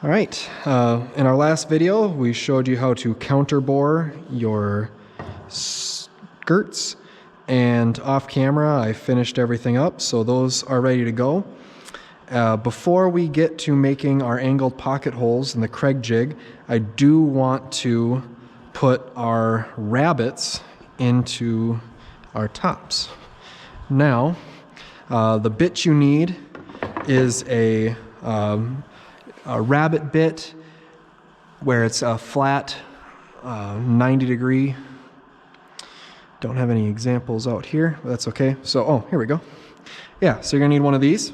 All right, in our last video, we showed you how to counterbore your skirts, and off camera, I finished everything up, so those are ready to go. Before we get to making our angled pocket holes in the Craig jig, I do want to put our rabbets into our tops. Now, the bit you need is a rabbet bit where it's a flat 90 degree. Don't have any examples out here, but that's okay. So, oh, here we go. Yeah, so you're gonna need one of these.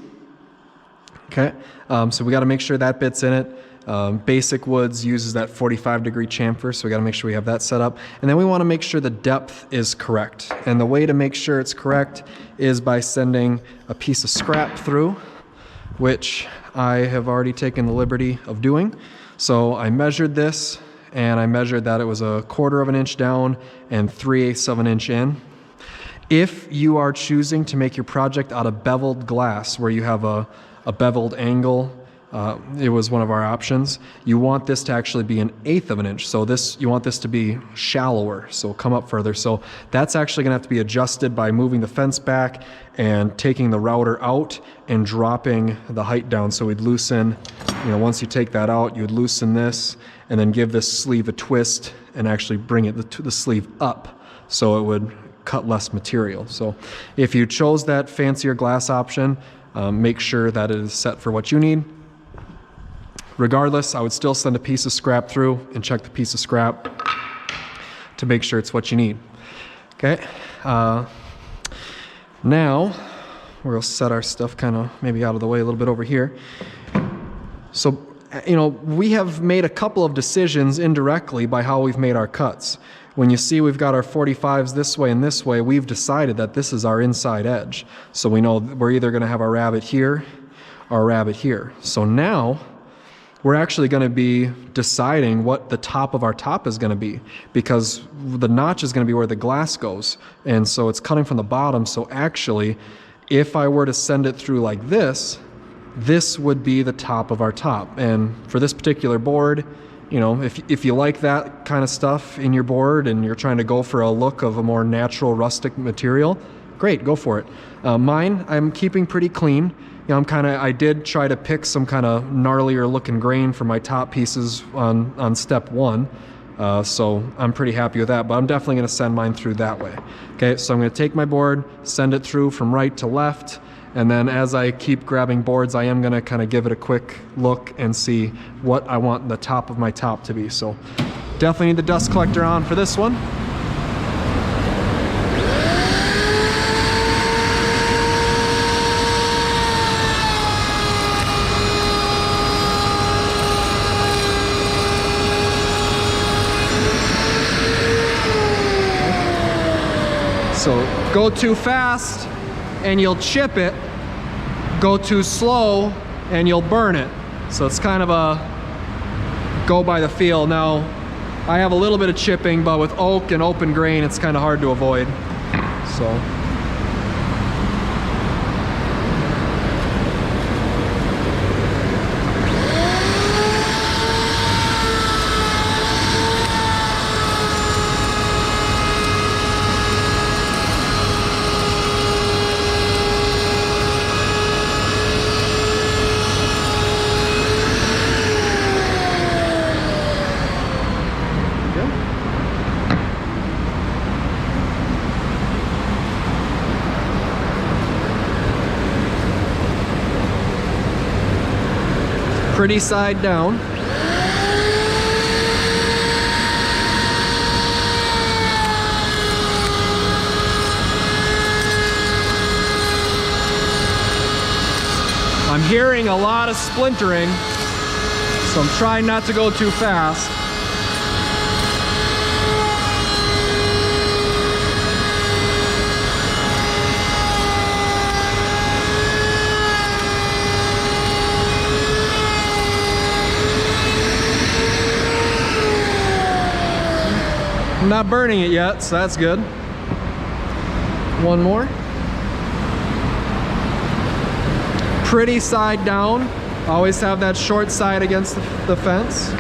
Okay, so we gotta make sure that bit's in it. Basic Woods uses that 45-degree chamfer, so we gotta make sure we have that set up. And then we wanna make sure the depth is correct. And the way to make sure it's correct is by sending a piece of scrap through, which I have already taken the liberty of doing. So I measured this, and I measured that it was 1/4 of an inch down and 3/8 of an inch in. If you are choosing to make your project out of beveled glass, where you have a beveled angle, it was one of our options. You want this to actually be 1/8 of an inch. So you want this to be shallower, so come up further. So that's actually gonna have to be adjusted by moving the fence back and taking the router out and dropping the height down. So we'd loosen, once you take that out, you'd loosen this and then give this sleeve a twist and actually bring the sleeve up so it would cut less material. So if you chose that fancier glass option, make sure that it is set for what you need. Regardless, I would still send a piece of scrap through and check the piece of scrap to make sure it's what you need. Okay, now we'll set our stuff kind of maybe out of the way a little bit over here. So, we have made a couple of decisions indirectly by how we've made our cuts. When you see we've got our 45s this way and this way, we've decided that this is our inside edge. So we know we're either going to have our rabbet here or a rabbet here. So now we're actually going to be deciding what the top of our top is going to be, because the notch is going to be where the glass goes. And so it's cutting from the bottom. So actually, if I were to send it through like this, this would be the top of our top. And for this particular board, if you like that kind of stuff in your board and you're trying to go for a look of a more natural rustic material, great, go for it. Mine, I'm keeping pretty clean. I did try to pick some kind of gnarlier looking grain for my top pieces on step one. So I'm pretty happy with that, but I'm definitely gonna send mine through that way. Okay, so I'm gonna take my board, send it through from right to left, and then as I keep grabbing boards, I am gonna kind of give it a quick look and see what I want the top of my top to be. So definitely need the dust collector on for this one. So go too fast and you'll chip it, go too slow and you'll burn it. So it's kind of a go by the feel. Now, I have a little bit of chipping, but with oak and open grain, it's kind of hard to avoid. So. Pretty side down. I'm hearing a lot of splintering, so I'm trying not to go too fast. I'm not burning it yet, so that's good. One more. Pretty side down. Always have that short side against the fence.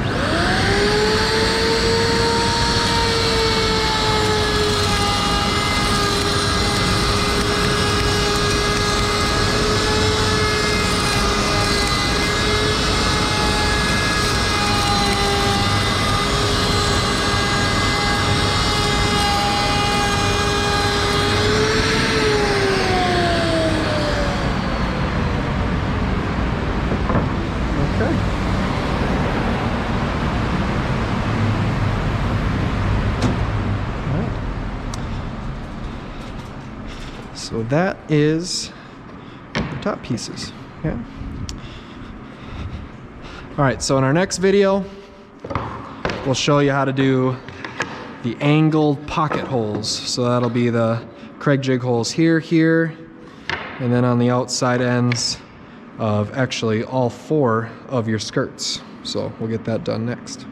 So that is the top pieces. Okay. All right, so in our next video, we'll show you how to do the angled pocket holes. So that'll be the Craig jig holes here, here, and then on the outside ends of actually all 4 of your skirts. So we'll get that done next.